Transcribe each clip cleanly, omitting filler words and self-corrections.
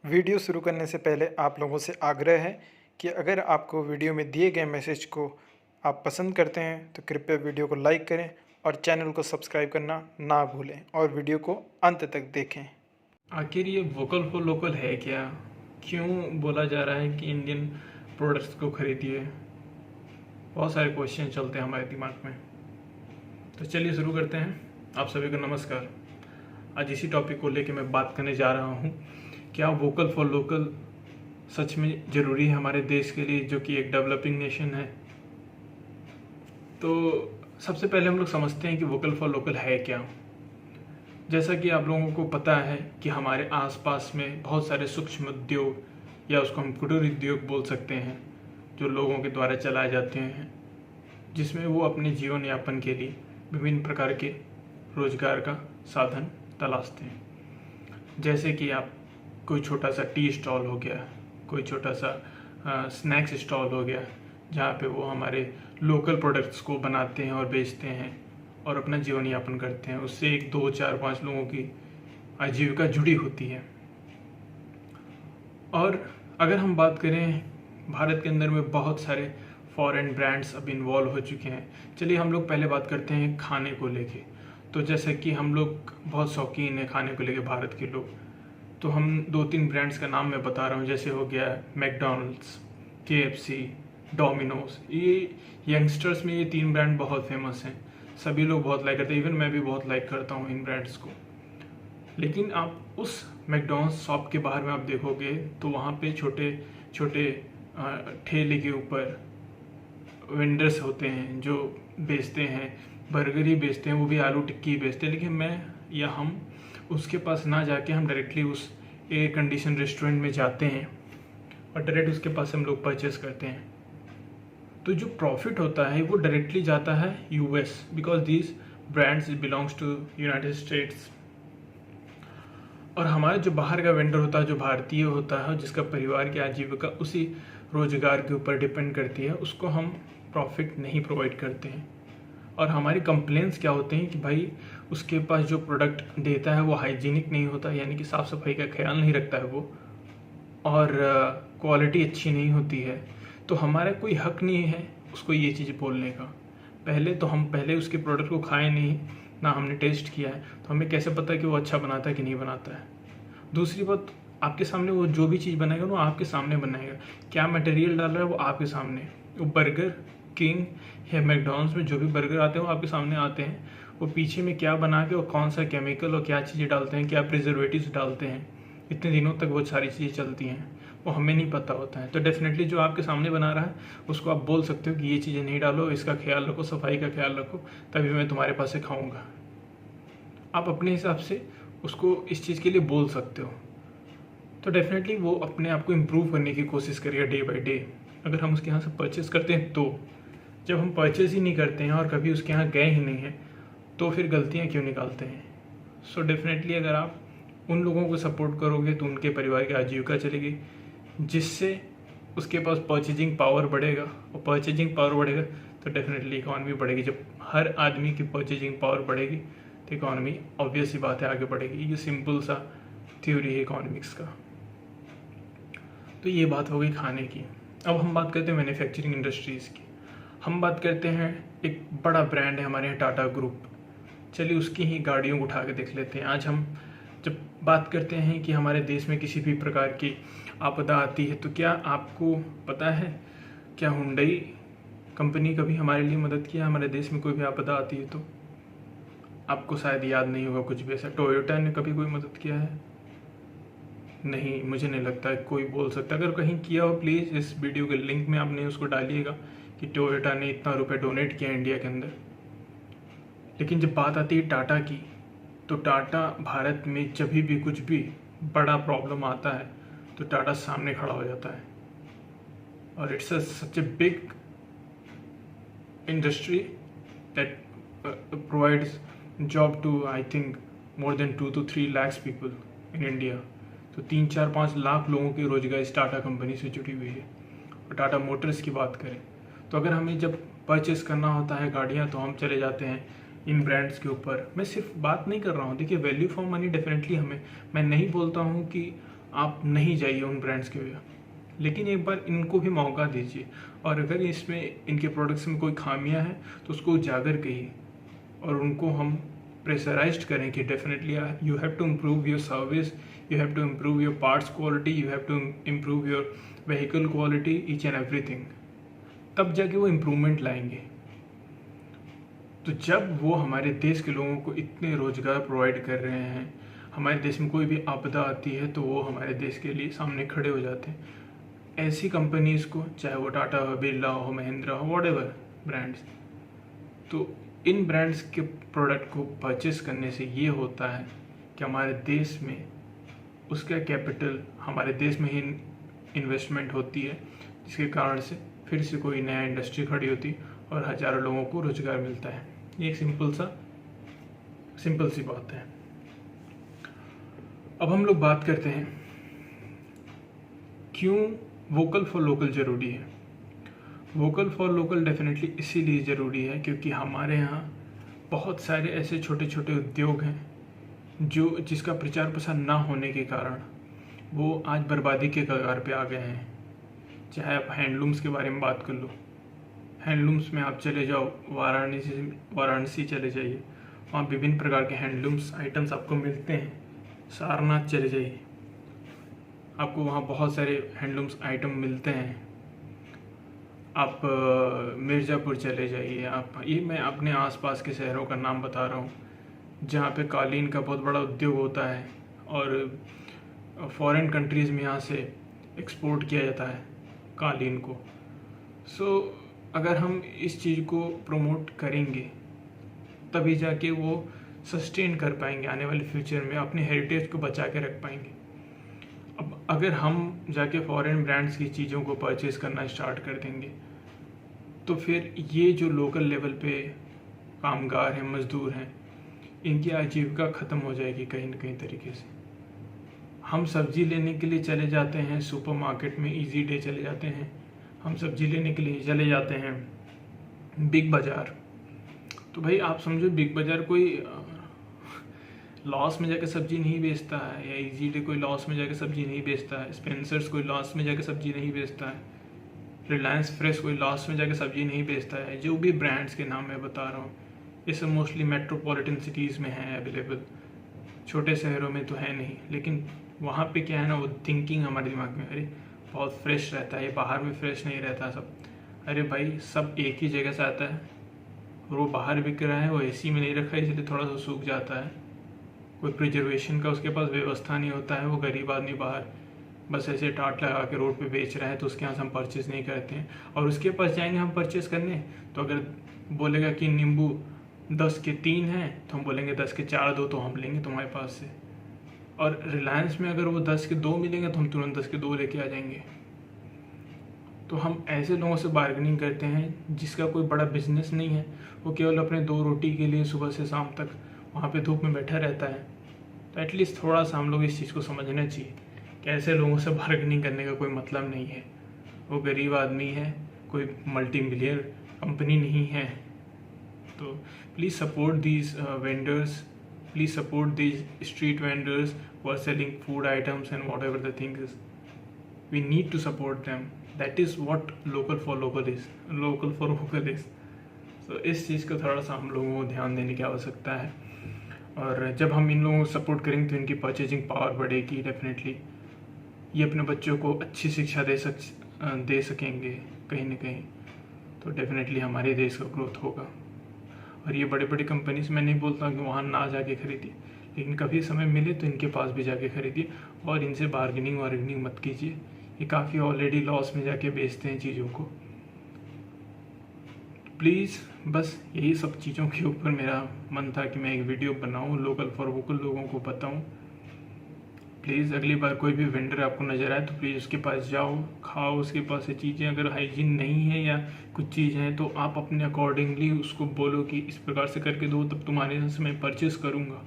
Video शुरू करने से पहले आप लोगों से आग्रह है कि अगर आपको वीडियो में दिए गए मैसेज को आप पसंद करते हैं तो कृपया वीडियो को लाइक करें और चैनल को सब्सक्राइब करना ना भूलें और वीडियो को अंत तक देखें। आखिर ये वोकल फॉर लोकल है क्या? क्यों बोला जा रहा है कि इंडियन प्रोडक्ट्स को खरीदिए? बहुत सारे क्वेश्चन चलते हैं हमारे दिमाग में। तो चलिए शुरू करते हैं। आप सभी को नमस्कार। आज इसी टॉपिक को लेकर मैं बात करने जा रहा हूँ। क्या वोकल फॉर लोकल सच में ज़रूरी है हमारे देश के लिए, जो कि एक डेवलपिंग नेशन है? तो सबसे पहले हम लोग समझते हैं कि वोकल फॉर लोकल है क्या। जैसा कि आप लोगों को पता है कि हमारे आसपास में बहुत सारे सूक्ष्म उद्योग या उसको हम कुटीर उद्योग बोल सकते हैं, जो लोगों के द्वारा चलाए जाते हैं, जिसमें वो अपने जीवन यापन के लिए विभिन्न प्रकार के रोजगार का साधन तलाशते हैं। जैसे कि आप कोई छोटा सा टी स्टॉल हो गया, कोई छोटा सा स्नैक्स स्टॉल हो गया, जहाँ पे वो हमारे लोकल प्रोडक्ट्स को बनाते हैं और बेचते हैं और अपना जीवन यापन करते हैं। उससे 1, 2, 4, 5 लोगों की आजीविका जुड़ी होती है। और अगर हम बात करें, भारत के अंदर में बहुत सारे फॉरेन ब्रांड्स अब इन्वॉल्व हो चुके हैं। चलिए हम लोग पहले बात करते हैं खाने को लेके। तो जैसे कि हम लोग बहुत शौकीन हैं खाने को लेके भारत के लोग, तो हम 2-3 ब्रांड्स का नाम मैं बता रहा हूँ। जैसे हो गया मैकडॉनल्ड्स, KFC, डोमिनोज। ये यंगस्टर्स में ये 3 ब्रांड बहुत फेमस हैं, सभी लोग बहुत लाइक करते हैं। इवन मैं भी बहुत लाइक करता हूँ इन ब्रांड्स को। लेकिन आप उस मैकडॉनल्ड्स शॉप के बाहर में आप देखोगे तो वहाँ पे छोटे छोटे ठेले के ऊपर वेंडर्स होते हैं जो बेचते हैं, बर्गर ही बेचते हैं, वो भी आलू टिक्की बेचते हैं। लेकिन मैं या हम उसके पास ना जाके हम डायरेक्टली उस एयर कंडीशन रेस्टोरेंट में जाते हैं और डायरेक्ट उसके पास हम लोग परचेस करते हैं। तो जो प्रॉफिट होता है वो डायरेक्टली जाता है US, because these brands belongs to United States. और हमारा जो बाहर का वेंडर होता है, जो भारतीय होता है, जिसका परिवार की आजीविका उसी रोजगार के ऊपर डिपेंड करती है, उसको हम प्रॉफिट नहीं प्रोवाइड करते हैं। और हमारी कंप्लेंट्स क्या होते हैं कि भाई उसके पास जो प्रोडक्ट देता है वो हाइजीनिक नहीं होता, यानी कि साफ़ सफाई का ख्याल नहीं रखता है वो, और क्वालिटी अच्छी नहीं होती है। तो हमारा कोई हक नहीं है उसको ये चीज़ बोलने का। पहले उसके प्रोडक्ट को खाए नहीं, ना हमने टेस्ट किया है, तो हमें कैसे पता कि वो अच्छा बनाता है कि नहीं बनाता है। दूसरी बात, आपके सामने वो जो भी चीज़ बनाएगा वो आपके सामने बनाएगा। क्या मटेरियल डाल रहा है वो आपके सामने। वो बर्गर किंग या मैकडॉनल्ड्स में जो भी बर्गर आते हैं वो आपके सामने आते हैं। वो पीछे में क्या बना के और कौन सा केमिकल और क्या चीज़ें डालते हैं, क्या प्रिजर्वेटिव्स डालते हैं, इतने दिनों तक वो सारी चीज़ें चलती हैं, वो हमें नहीं पता होता है। तो डेफिनेटली जो आपके सामने बना रहा है उसको आप बोल सकते हो कि ये चीज़ें नहीं डालो, इसका ख्याल रखो, सफाई का ख्याल रखो, तभी मैं तुम्हारे पास से खाऊंगा। आप अपने हिसाब से उसको इस चीज़ के लिए बोल सकते हो। तो डेफिनेटली वो अपने आप को इम्प्रूव करने की कोशिश करेगा डे बाई डे, अगर हम उसके यहाँ से परचेज़ करते हैं तो। जब हम परचेज़ ही नहीं करते हैं और कभी उसके यहाँ गए ही नहीं हैं, तो फिर गलतियाँ क्यों निकालते हैं? सो डेफिनेटली अगर आप उन लोगों को सपोर्ट करोगे तो उनके परिवार की आजीविका चलेगी, जिससे उसके पास परचेजिंग पावर बढ़ेगा, और परचेजिंग पावर बढ़ेगा तो डेफिनेटली इकॉनमी बढ़ेगी। जब हर आदमी की परचेजिंग पावर बढ़ेगी तो इकॉनमी ऑब्वियस ही बात है आगे बढ़ेगी। ये सिंपल सा थ्योरी है इकोनॉमिक्स का। तो ये बात हो गई खाने की। अब हम बात करते हैं मैन्युफैक्चरिंग इंडस्ट्रीज़ की। हम बात करते हैं, एक बड़ा ब्रांड है हमारे यहाँ टाटा ग्रुप। चलिए उसकी ही गाड़ियों को उठा के देख लेते हैं। आज हम जब बात करते हैं कि हमारे देश में किसी भी प्रकार की आपदा आती है, तो क्या आपको पता है क्या हुंडई कंपनी कभी हमारे लिए मदद किया? हमारे देश में कोई भी आपदा आती है तो आपको शायद याद नहीं होगा कुछ भी ऐसा। टोयोटा ने कभी कोई मदद किया है? नहीं, मुझे नहीं लगता है कोई बोल सकता। अगर कहीं किया हो प्लीज़ इस वीडियो के लिंक में आपने उसको डालिएगा कि टोयोटा ने इतना रुपए डोनेट किया इंडिया के अंदर। लेकिन जब बात आती है टाटा की, तो टाटा भारत में जब भी कुछ भी बड़ा प्रॉब्लम आता है तो टाटा सामने खड़ा हो जाता है। और it's such a big industry that provides job to I think more than 2 to 3 lakhs people in India. तो 3-4-5 लाख लोगों की रोजगार इस टाटा कंपनी से जुड़ी हुई है। और टाटा मोटर्स की बात करें तो अगर हमें जब परचेस करना होता है गाड़ियाँ, तो हम चले जाते हैं इन ब्रांड्स के ऊपर। मैं सिर्फ बात नहीं कर रहा हूँ, देखिए वैल्यू फॉर मनी डेफिनेटली हमें, मैं नहीं बोलता हूँ कि आप नहीं जाइए उन ब्रांड्स के वजह, लेकिन एक बार इनको भी मौका दीजिए, और अगर इसमें इनके प्रोडक्ट्स में कोई खामियां हैं तो उसको उजागर कहिए और उनको हम प्रेशराइज्ड करें कि definitely you have to improve your service, you have to improve your parts quality, you have to improve your vehicle quality, each and everything. तब जाके वो इम्प्रूवमेंट लाएंगे। तो जब वो हमारे देश के लोगों को इतने रोजगार प्रोवाइड कर रहे हैं, हमारे देश में कोई भी आपदा आती है तो वो हमारे देश के लिए सामने खड़े हो जाते हैं। ऐसी कंपनीज को, चाहे वो टाटा हो, बिरला हो, महिंद्रा हो, व्हाटएवर ब्रांड्स, तो इन ब्रांड्स के प्रोडक्ट को परचेस करने से ये होता है कि हमारे देश में उसका कैपिटल, हमारे देश में ही इन्वेस्टमेंट होती है, जिसके कारण से फिर से कोई नया इंडस्ट्री खड़ी होती और हज़ारों लोगों को रोजगार मिलता है। ये एक सिंपल सी बात है। अब हम लोग बात करते हैं क्यों वोकल फॉर लोकल ज़रूरी है। वोकल फॉर लोकल डेफिनेटली इसीलिए ज़रूरी है क्योंकि हमारे यहाँ बहुत सारे ऐसे छोटे छोटे उद्योग हैं जिसका प्रचार प्रसार ना होने के कारण वो आज बर्बादी के कगार पे आ गए हैं। चाहे आप हैंडलूम्स के बारे में बात कर लो, हैंडलूम्स में आप चले जाओ, वाराणसी चले जाइए, वहाँ विभिन्न प्रकार के हैंडलूम्स आइटम्स आपको मिलते हैं। सारनाथ चले जाइए, आपको वहाँ बहुत सारे हैंडलूम्स आइटम मिलते हैं। आप मिर्ज़ापुर चले जाइए, आप ये मैं अपने आसपास के शहरों का नाम बता रहा हूँ जहाँ पे कालीन का बहुत बड़ा उद्योग होता है और फॉरेन कंट्रीज़ में यहाँ से एक्सपोर्ट किया जाता है कालीन को। अगर हम इस चीज़ को प्रमोट करेंगे तभी जाके वो सस्टेन कर पाएंगे, आने वाले फ्यूचर में अपने हेरिटेज को बचा के रख पाएंगे। अब अगर हम जाके फॉरेन ब्रांड्स की चीज़ों को परचेज करना स्टार्ट कर देंगे तो फिर ये जो लोकल लेवल पे कामगार हैं, मज़दूर हैं, इनकी आजीविका ख़त्म हो जाएगी कहीं न कहीं तरीके से। हम सब्ज़ी लेने के लिए चले जाते हैं सुपरमार्केट में, इजी डे चले जाते हैं, हम सब्ज़ी लेने के लिए चले जाते हैं बिग बाज़ार। तो भाई आप समझो बिग बाज़ार कोई लॉस में जाके सब्ज़ी नहीं बेचता है, या इजी डे कोई लॉस में जाके सब्ज़ी नहीं बेचता है, स्पेंसर्स कोई लॉस में जाके सब्ज़ी नहीं बेचता है, रिलायंस फ्रेश कोई लॉस में जाके सब्ज़ी नहीं बेचता है। जो भी ब्रांड्स के नाम मैं बता रहा हूँ ये सब मोस्टली मेट्रोपॉलिटन सिटीज़ में है अवेलेबल, छोटे शहरों में तो है नहीं। लेकिन वहाँ पे क्या है ना, वो थिंकिंग हमारे दिमाग में, अरे बहुत फ्रेश रहता है, ये बाहर में फ्रेश नहीं रहता सब। अरे भाई सब एक ही जगह से आता है और वो बाहर बिक रहा है, वो एसी में नहीं रखा है इसलिए थोड़ा सा सूख जाता है, कोई प्रिजर्वेशन का उसके पास व्यवस्था नहीं होता है। वो गरीब आदमी बाहर बस ऐसे टाट लगा के रोड पे बेच रहा है तो उसके यहाँ से हम परचेज़ नहीं करते हैं। और उसके पास जाएंगे हम परचेज़ करने तो अगर बोलेगा कि नींबू 10 के 3 हैं तो हम बोलेंगे 10 के 4 दो, तो हम लेंगे तुम्हारे पास से। और रिलायंस में अगर वो 10 के 2 मिलेंगे तो हम तुरंत 10 के 2 लेके आ जाएंगे। तो हम ऐसे लोगों से बार्गेनिंग करते हैं जिसका कोई बड़ा बिजनेस नहीं है, वो केवल अपने 2 रोटी के लिए सुबह से शाम तक वहाँ पे धूप में बैठा रहता है। तो एटलीस्ट थोड़ा सा हम लोग इस चीज़ को समझना चाहिए कि ऐसे लोगों से बार्गेनिंग करने का कोई मतलब नहीं है। वो गरीब आदमी है, कोई मल्टी मिलियन कंपनी नहीं है। तो please support these vendors, please support these street vendors who are selling food items and whatever the thing is. We need to support them. That is what local for local is. Local for local is. So इस चीज़ को थोड़ा सा हम लोगों को ध्यान देने की आवश्यकता है। और जब हम इन लोगों को सपोर्ट करेंगे तो इनकी परचेजिंग पावर बढ़ेगी डेफिनेटली। ये अपने बच्चों को अच्छी शिक्षा दे सकेंगे कहीं ना कहीं, तो डेफिनेटली हमारे देश का ग्रोथ होगा। और ये बड़े बड़े कंपनीज, मैं नहीं बोलता कि वहाँ ना जाके खरीदिए, लेकिन कभी समय मिले तो इनके पास भी जाके खरीदिए और इनसे बार्गेनिंग मत कीजिए। ये काफ़ी ऑलरेडी लॉस में जाके बेचते हैं चीज़ों को। प्लीज़ बस यही सब चीज़ों के ऊपर मेरा मन था कि मैं एक वीडियो बनाऊँ, लोकल फॉर वोकल लोगों को बताऊँ। प्लीज़ अगली बार कोई भी वेंडर आपको नज़र आए तो प्लीज़ उसके पास जाओ, खाओ उसके पास से चीज़ें। अगर हाइजीन नहीं है या कुछ चीज़ है तो आप अपने अकॉर्डिंगली उसको बोलो कि इस प्रकार से करके दो, तब तुम्हारे यहाँ से मैं परचेस करूँगा।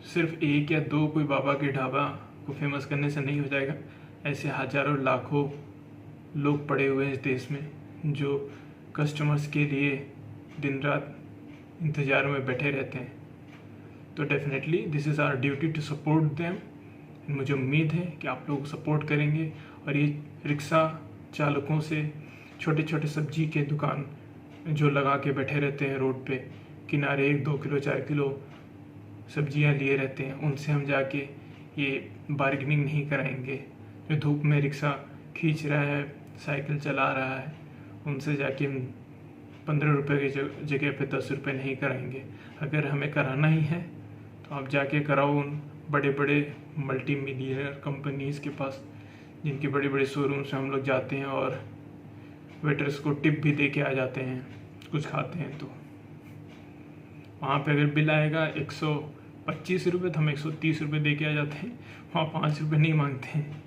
सिर्फ 1 या 2 कोई बाबा के ढाबा को फेमस करने से नहीं हो जाएगा। ऐसे हज़ारों लाखों लोग पड़े हुए हैं इस देश में जो कस्टमर्स के लिए दिन रात इंतज़ार में बैठे रहते हैं। तो definitely this is our duty to support them. मुझे उम्मीद है कि आप लोग सपोर्ट करेंगे और ये रिक्शा चालकों से, छोटे छोटे सब्जी के दुकान जो लगा के बैठे रहते हैं रोड पे किनारे, 1-2 किलो 4 किलो सब्जियां लिए रहते हैं, उनसे हम जाके ये बार्गेनिंग नहीं कराएंगे। जो धूप में रिक्शा खींच रहा है, साइकिल चला रहा है, उनसे जाके हम 15 रुपये की जगह पे 10 रुपये नहीं कराएंगे। अगर हमें कराना ही है तो आप जाके कराओ उन बड़े बड़े मल्टी मिलियनर कंपनीज़ के पास, जिनके बड़े बड़े शोरूम्स में हम लोग जाते हैं और वेटर्स को टिप भी दे के आ जाते हैं कुछ खाते हैं। तो वहाँ पे अगर बिल आएगा 125 रुपये तो हम 130 रुपये दे के आ जाते हैं, वहाँ 5 रुपये नहीं मांगते हैं।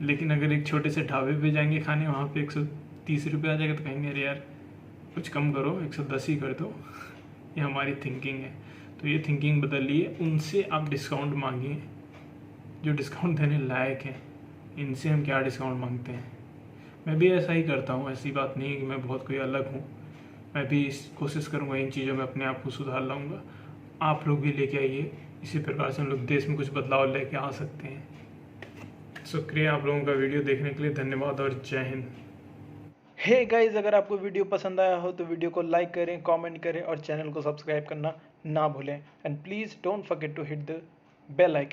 लेकिन अगर एक छोटे से ढाबे पे जाएंगे खाने, वहाँ पे 130 रुपये आ जाएगा तो कहेंगे अरे यार कुछ कम करो, 110 ही कर दो। ये हमारी थिंकिंग है। तो ये थिंकिंग बदलिए, उनसे आप डिस्काउंट मांगिए जो डिस्काउंट देने लायक हैं। इनसे हम क्या डिस्काउंट मांगते हैं। मैं भी ऐसा ही करता हूँ, ऐसी बात नहीं है कि मैं बहुत कोई अलग हूँ। मैं भी कोशिश करूँगा इन चीज़ों में अपने आप को सुधार लाऊंगा। आप लोग भी लेके आइए, इसी प्रकार से हम लोग देश में कुछ बदलाव लेके आ सकते हैं। शुक्रिया आप लोगों का वीडियो देखने के लिए, धन्यवाद और जय हिंद। हे गाइस, अगर आपको वीडियो पसंद आया हो तो वीडियो को लाइक करें, कमेंट करें और चैनल को सब्सक्राइब करना ना भूलें। And please don't forget to hit the bell icon.